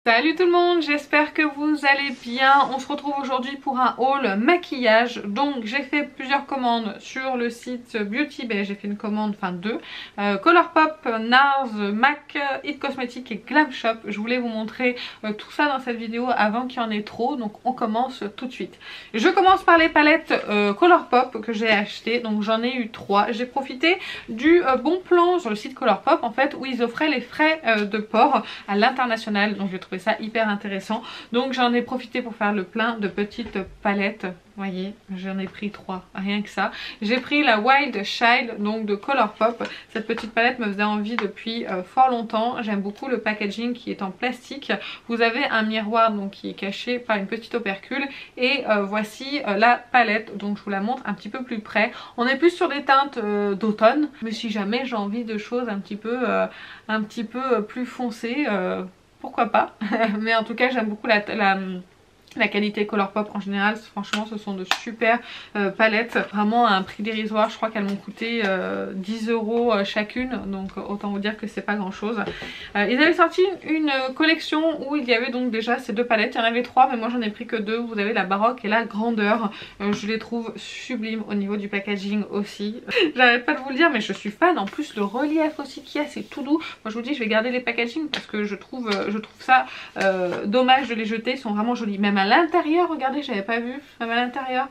Salut tout le monde, j'espère que vous allez bien. On se retrouve aujourd'hui pour un haul maquillage. Donc j'ai fait plusieurs commandes sur le site Beauty Bay. J'ai fait une commande, enfin deux, Colourpop, NARS, MAC, It Cosmetics et Glam Shop. Je voulais vous montrer tout ça dans cette vidéo avant qu'il y en ait trop. Donc on commence tout de suite. Je commence par les palettes Colourpop que j'ai achetées. Donc j'en ai eu 3. J'ai profité du bon plan sur le site Colourpop en fait où ils offraient les frais de port à l'international. Donc j'ai trouvé ça hyper intéressant, donc j'en ai profité pour faire le plein de petites palettes. Vous voyez, j'en ai pris 3, rien que ça. J'ai pris la Wild Child, donc de Colourpop. Cette petite palette me faisait envie depuis fort longtemps. J'aime beaucoup le packaging qui est en plastique. Vous avez un miroir donc qui est caché par une petite opercule. Et voici la palette, donc je vous la montre un petit peu plus près. On est plus sur des teintes d'automne, mais si jamais j'ai envie de choses un petit peu plus foncées, pourquoi pas. Mais en tout cas j'aime beaucoup la qualité Colourpop en général. Franchement ce sont de super palettes, vraiment à un prix dérisoire. Je crois qu'elles m'ont coûté 10 € chacune, donc autant vous dire que c'est pas grand chose. Ils avaient sorti une collection où il y avait donc déjà ces deux palettes. Il y en avait 3 mais moi j'en ai pris que 2. Vous avez la baroque et la grandeur. Je les trouve sublimes au niveau du packaging aussi. J'arrête pas de vous le dire mais je suis fan. En plus le relief aussi qu'il y a, c'est tout doux. Moi je vous dis je vais garder les packaging parce que je trouve ça dommage de les jeter. Ils sont vraiment jolis. Même à l'intérieur, regardez, j'avais pas vu, même à l'intérieur.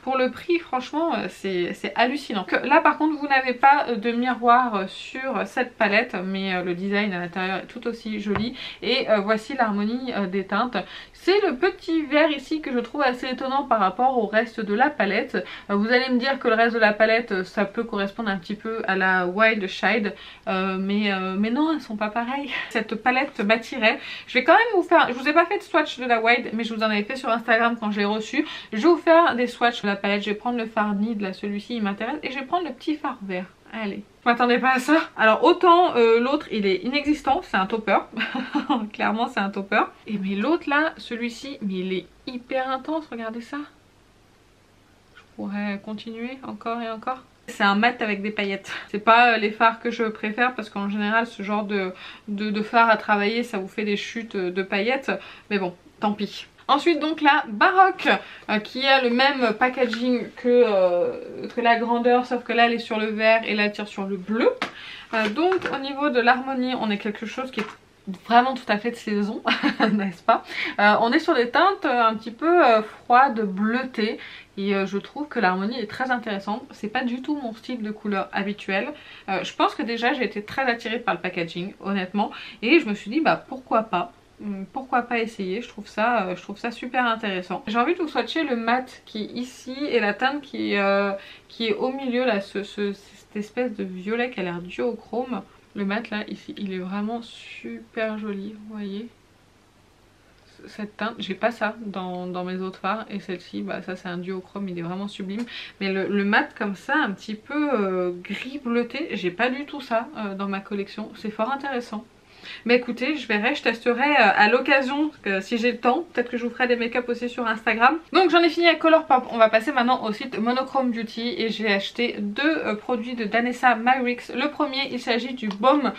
Pour le prix, franchement, c'est hallucinant. Là, par contre, vous n'avez pas de miroir sur cette palette, mais le design à l'intérieur est tout aussi joli. Et voici l'harmonie des teintes. C'est le petit vert ici que je trouve assez étonnant par rapport au reste de la palette. Vous allez me dire que le reste de la palette, ça peut correspondre un petit peu à la Wild Child, mais non, elles sont pas pareilles. Cette palette m'attirait. Je vais quand même vous faire, je vous ai pas fait de swatch de la Wild, mais je vous en avais fait sur Instagram quand je l'ai reçu. Je vais vous faire des swatchs de la palette. Je vais prendre le fard Nid, là, celui-ci il m'intéresse, et je vais prendre le petit fard vert. Allez, je m'attendais pas à ça. Alors autant l'autre il est inexistant, c'est un topper. Clairement c'est un topper. Et mais l'autre là, celui-ci, mais il est hyper intense, regardez ça. Je pourrais continuer encore et encore. C'est un mat avec des paillettes. C'est pas les fards que je préfère parce qu'en général ce genre de fard à travailler ça vous fait des chutes de paillettes. Mais bon, tant pis. Ensuite donc la baroque qui a le même packaging que la grandeur, sauf que là elle est sur le vert et là elle tire sur le bleu. Donc au niveau de l'harmonie on est quelque chose qui est vraiment tout à fait de saison, n'est-ce pas? On est sur des teintes un petit peu froides, bleutées. Et je trouve que l'harmonie est très intéressante. C'est pas du tout mon style de couleur habituel. Je pense que déjà j'ai été très attirée par le packaging, honnêtement. Et je me suis dit bah pourquoi pas? Pourquoi pas essayer, je trouve ça super intéressant. J'ai envie de vous swatcher le mat qui est ici et la teinte qui est au milieu là, cette espèce de violet qui a l'air duochrome. Le mat là ici il est vraiment super joli, vous voyez. Cette teinte, j'ai pas ça dans mes autres fards et celle-ci, bah ça c'est un duochrome, il est vraiment sublime. Mais le mat comme ça, un petit peu gris bleuté, j'ai pas du tout ça dans ma collection, c'est fort intéressant. Mais écoutez, je verrai, je testerai à l'occasion, si j'ai le temps. Peut-être que je vous ferai des make-up aussi sur Instagram. Donc j'en ai fini avec Colourpop. On va passer maintenant au site Monochrome Beauty. Et j'ai acheté deux produits de Danessa Myricks. Le premier, il s'agit du baume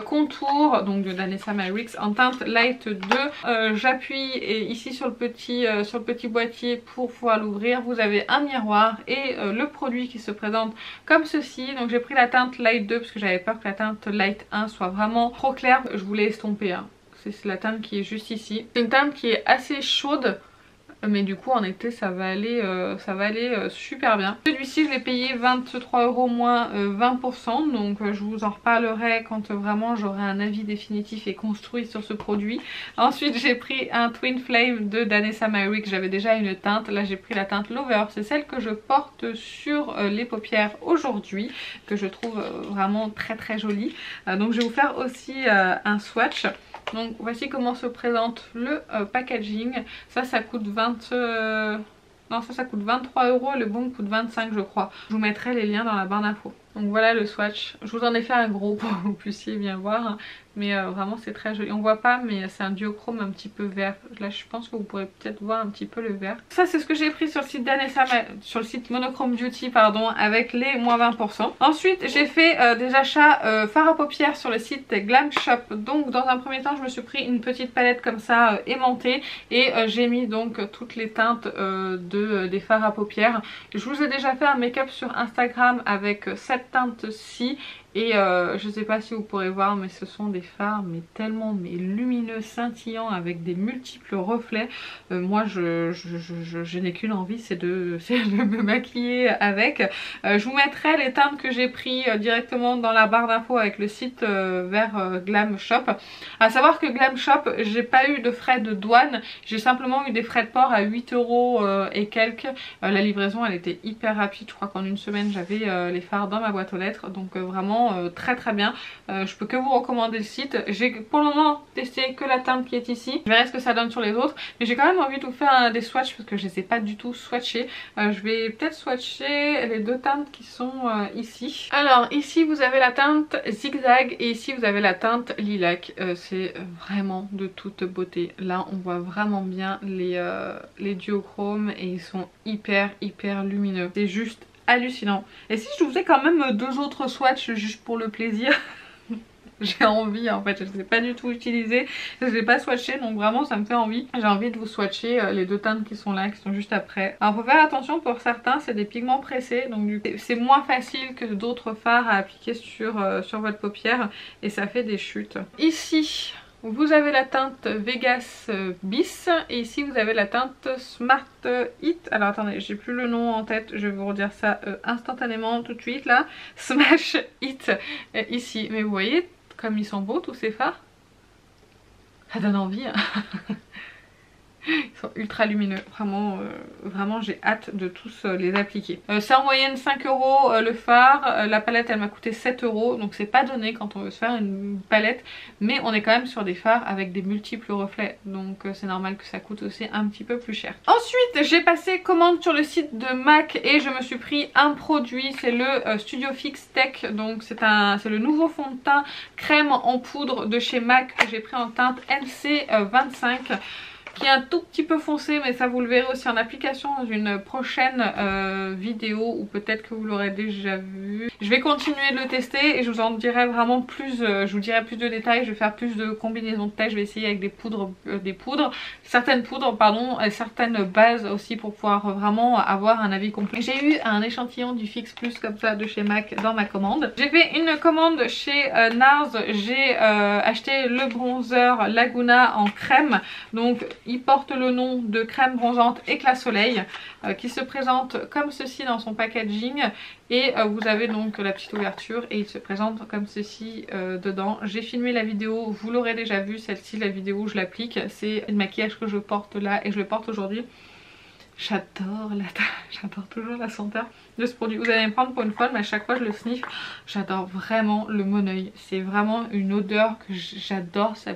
contour, donc de Danessa Myricks en teinte Light 2. J'appuie ici sur le petit boîtier pour pouvoir l'ouvrir. Vous avez un miroir et le produit qui se présente comme ceci. Donc j'ai pris la teinte Light 2 parce que j'avais peur que la teinte Light 1 soit vraiment trop claire. Je voulais estomper, hein. C'est la teinte qui est juste ici. C'est une teinte qui est assez chaude, mais du coup en été ça va aller super bien. Celui-ci je l'ai payé 23 € moins 20%, donc je vous en reparlerai quand vraiment j'aurai un avis définitif et construit sur ce produit. Ensuite j'ai pris un Twin Flame de Danessa Myricks, j'avais déjà une teinte, là j'ai pris la teinte Lover, c'est celle que je porte sur les paupières aujourd'hui, que je trouve vraiment très très jolie. Donc je vais vous faire aussi un swatch. Donc voici comment se présente le packaging. Ça coûte non, ça coûte 23 € et le bon coûte 25 je crois. Je vous mettrai les liens dans la barre d'infos. Donc voilà le swatch. Je vous en ai fait un gros pour que vous puissiez bien voir. mais vraiment c'est très joli. On voit pas mais c'est un duochrome un petit peu vert. Là je pense que vous pourrez peut-être voir un petit peu le vert. Ça c'est ce que j'ai pris sur le site d'Anessa, sur le site Monochrome Beauty pardon, avec les moins 20%. Ensuite j'ai fait des achats fard à paupières sur le site Glam Shop. Donc dans un premier temps je me suis pris une petite palette comme ça aimantée et j'ai mis donc toutes les teintes des fards à paupières. Je vous ai déjà fait un make-up sur Instagram avec cette teinte-ci. Et je sais pas si vous pourrez voir mais ce sont des fards mais tellement lumineux, scintillants avec des multiples reflets. Moi je n'ai qu'une envie, c'est de me maquiller avec. Je vous mettrai les teintes que j'ai pris directement dans la barre d'infos avec le site vers Glam Shop. À savoir que Glam Shop, j'ai pas eu de frais de douane, j'ai simplement eu des frais de port à 8 € et quelques. La livraison elle était hyper rapide, je crois qu'en une semaine j'avais les fards dans ma boîte aux lettres, donc vraiment très très bien. Je peux que vous recommander le site. J'ai pour le moment testé que la teinte qui est ici, je verrai ce que ça donne sur les autres, mais j'ai quand même envie de vous faire des swatchs parce que je les ai pas du tout swatchés. Je vais peut-être swatcher les deux teintes qui sont ici. Alors ici vous avez la teinte zigzag et ici vous avez la teinte lilac. C'est vraiment de toute beauté. Là on voit vraiment bien les duochromes et ils sont hyper lumineux. C'est juste hallucinant. Et si je vous faisais quand même deux autres swatchs juste pour le plaisir j'ai envie en fait, je ne les ai pas du tout utilisés, je ne les ai pas swatchés donc vraiment ça me fait envie. J'ai envie de vous swatcher les deux teintes qui sont là, qui sont juste après. Alors faut faire attention, pour certains c'est des pigments pressés donc c'est moins facile que d'autres fards à appliquer sur votre paupière et ça fait des chutes. Ici vous avez la teinte Vegas Bis et ici vous avez la teinte Smart Hit. Alors attendez, j'ai plus le nom en tête, je vais vous redire ça instantanément tout de suite là. Smash Hit ici. Mais vous voyez comme ils sont beaux tous ces fards. Ça donne envie hein. Ils sont ultra lumineux, vraiment j'ai hâte de tous les appliquer. C'est en moyenne 5 € le fard, la palette elle m'a coûté 7 € donc c'est pas donné quand on veut se faire une palette, mais on est quand même sur des fards avec des multiples reflets donc c'est normal que ça coûte aussi un petit peu plus cher. Ensuite j'ai passé commande sur le site de MAC et je me suis pris un produit, c'est le Studio Fix Tech, donc c'est le nouveau fond de teint crème en poudre de chez MAC que j'ai pris en teinte NC25. Qui est un tout petit peu foncé mais ça vous le verrez aussi en application dans une prochaine vidéo ou peut-être que vous l'aurez déjà vu. Je vais continuer de le tester et je vous en dirai vraiment plus, je vous dirai plus de détails, je vais faire plus de combinaisons de tests, je vais essayer avec certaines poudres pardon, et certaines bases aussi pour pouvoir vraiment avoir un avis complet. J'ai eu un échantillon du Fix Plus comme ça de chez MAC dans ma commande. J'ai fait une commande chez NARS, j'ai acheté le bronzer Laguna en crème, donc il porte le nom de crème bronzante éclat soleil qui se présente comme ceci dans son packaging et vous avez donc la petite ouverture et il se présente comme ceci dedans. J'ai filmé la vidéo, vous l'aurez déjà vu celle-ci, la vidéo où je l'applique. C'est le maquillage que je porte là et je le porte aujourd'hui. J'adore toujours la senteur de ce produit. Vous allez me prendre pour une folle mais à chaque fois je le sniffe. J'adore vraiment le Moneuil. C'est vraiment une odeur que j'adore. Ça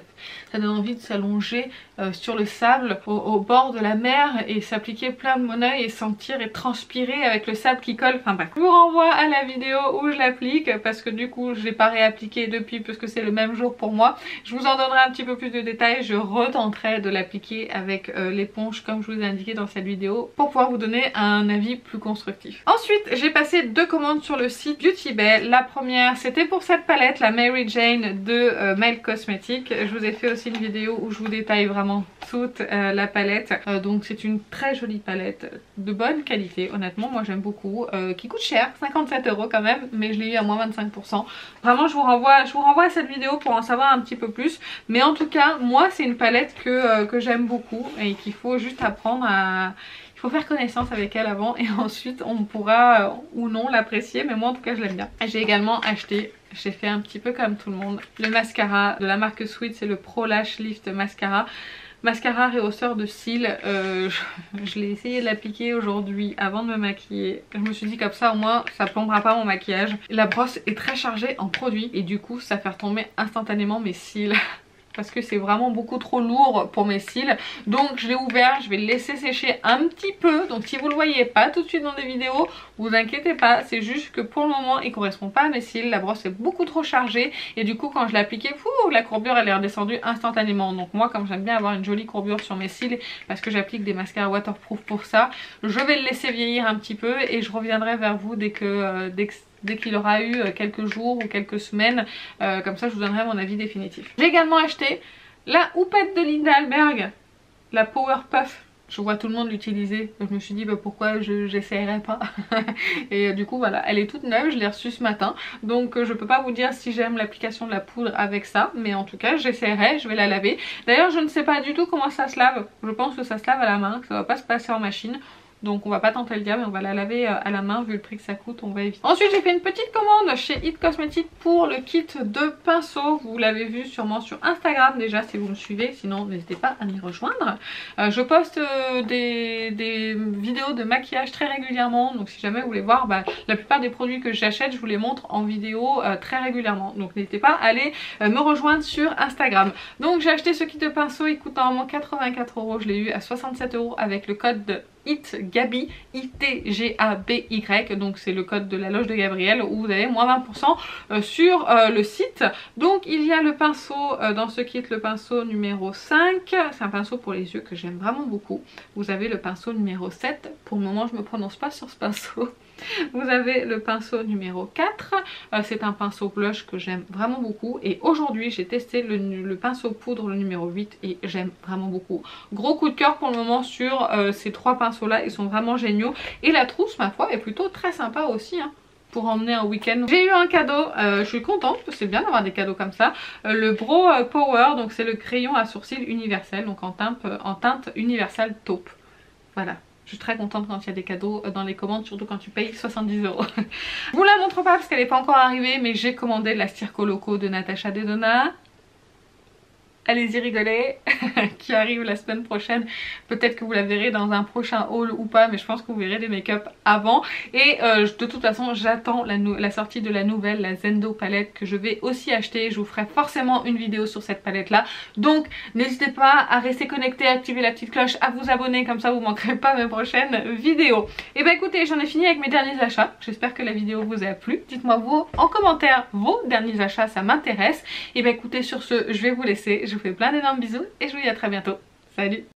donne envie de s'allonger sur le sable au bord de la mer et s'appliquer plein de Moneuil et sentir et transpirer avec le sable qui colle. Enfin bref. Je vous renvoie à la vidéo où je l'applique parce que du coup je l'ai pas réappliqué depuis puisque c'est le même jour pour moi. Je vous en donnerai un petit peu plus de détails. Je retenterai de l'appliquer avec l'éponge comme je vous ai indiqué dans cette vidéo pour pouvoir vous donner un avis plus constructif. Ensuite j'ai passé deux commandes sur le site Beauty Bay. La première c'était pour cette palette, la Mary Jane de Male Cosmetics. Je vous ai fait aussi une vidéo où je vous détaille vraiment toute la palette. Donc c'est une très jolie palette de bonne qualité, honnêtement moi j'aime beaucoup, qui coûte cher, 57 € quand même, mais je l'ai eu à moins 25%. Vraiment je vous renvoie à cette vidéo pour en savoir un petit peu plus, mais en tout cas moi c'est une palette que j'aime beaucoup et qu'il faut juste apprendre à... Il faut faire connaissance avec elle avant et ensuite on pourra ou non l'apprécier, mais moi en tout cas je l'aime bien. J'ai également acheté, j'ai fait un petit peu comme tout le monde, le mascara de la marque Sweet, c'est le Pro Lash Lift Mascara. Mascara rehausseur de cils, je l'ai essayé de l'appliquer aujourd'hui avant de me maquiller. Je me suis dit comme ça au moins ça plombera pas mon maquillage. La brosse est très chargée en produit et du coup ça fait retomber instantanément mes cils. parce que c'est vraiment beaucoup trop lourd pour mes cils. Donc je l'ai ouvert, je vais le laisser sécher un petit peu. Donc si vous le voyez pas tout de suite dans des vidéos, vous inquiétez pas, c'est juste que pour le moment il correspond pas à mes cils. La brosse est beaucoup trop chargée et du coup quand je l'ai appliqué, la courbure elle est redescendue instantanément. Donc moi comme j'aime bien avoir une jolie courbure sur mes cils parce que j'applique des mascaras waterproof pour ça, je vais le laisser vieillir un petit peu et je reviendrai vers vous dès qu'il aura eu quelques jours ou quelques semaines, comme ça je vous donnerai mon avis définitif. J'ai également acheté la houppette de Linda Alberg, la Power Puff. Je vois tout le monde l'utiliser, donc je me suis dit bah, pourquoi j'essayerais pas. Et du coup voilà, elle est toute neuve, je l'ai reçue ce matin, donc je peux pas vous dire si j'aime l'application de la poudre avec ça, mais en tout cas j'essaierai, je vais la laver. D'ailleurs je ne sais pas du tout comment ça se lave, je pense que ça se lave à la main, que ça va pas se passer en machine. Donc on va pas tenter le diable, on va la laver à la main vu le prix que ça coûte, on va éviter. Ensuite j'ai fait une petite commande chez It Cosmetics pour le kit de pinceaux. Vous l'avez vu sûrement sur Instagram déjà si vous me suivez, sinon n'hésitez pas à m'y rejoindre. Je poste des vidéos de maquillage très régulièrement, donc si jamais vous voulez voir, la plupart des produits que j'achète je vous les montre en vidéo très régulièrement. Donc n'hésitez pas à aller me rejoindre sur Instagram. Donc j'ai acheté ce kit de pinceaux, il coûte normalement 84 €, je l'ai eu à 67 € avec le code de ITGABY, ITGABY, donc c'est le code de la loge de Gabriel où vous avez moins 20% sur le site. Donc il y a le pinceau dans ce kit, le pinceau numéro 5, c'est un pinceau pour les yeux que j'aime vraiment beaucoup. Vous avez le pinceau numéro 7, pour le moment je me prononce pas sur ce pinceau. Vous avez le pinceau numéro 4, c'est un pinceau blush que j'aime vraiment beaucoup et aujourd'hui j'ai testé le pinceau poudre le numéro 8 et j'aime vraiment beaucoup. Gros coup de cœur pour le moment sur ces trois pinceaux là, ils sont vraiment géniaux et la trousse ma foi est plutôt très sympa aussi hein, pour emmener un week-end. J'ai eu un cadeau, je suis contente, c'est bien d'avoir des cadeaux comme ça, le Brow Power, donc c'est le crayon à sourcils universel, donc en teinte universelle taupe, voilà. Je suis très contente quand il y a des cadeaux dans les commandes, surtout quand tu payes 70 €. Je vous la montre pas parce qu'elle n'est pas encore arrivée, mais j'ai commandé la Circo Loco de Natasha Denona. Allez-y rigoler, qui arrive la semaine prochaine. Peut-être que vous la verrez dans un prochain haul ou pas, mais je pense que vous verrez des make-up avant. Et de toute façon j'attends la sortie de la nouvelle, la Zendo palette que je vais aussi acheter. Je vous ferai forcément une vidéo sur cette palette là. Donc n'hésitez pas à rester connecté, à activer la petite cloche, à vous abonner, comme ça vous manquerez pas mes prochaines vidéos. Et bah écoutez, j'en ai fini avec mes derniers achats. J'espère que la vidéo vous a plu. Dites-moi vous en commentaire vos derniers achats, ça m'intéresse. Et bah écoutez, sur ce je vais vous laisser. Je vous fais plein d'énormes bisous et je vous dis à très bientôt. Salut!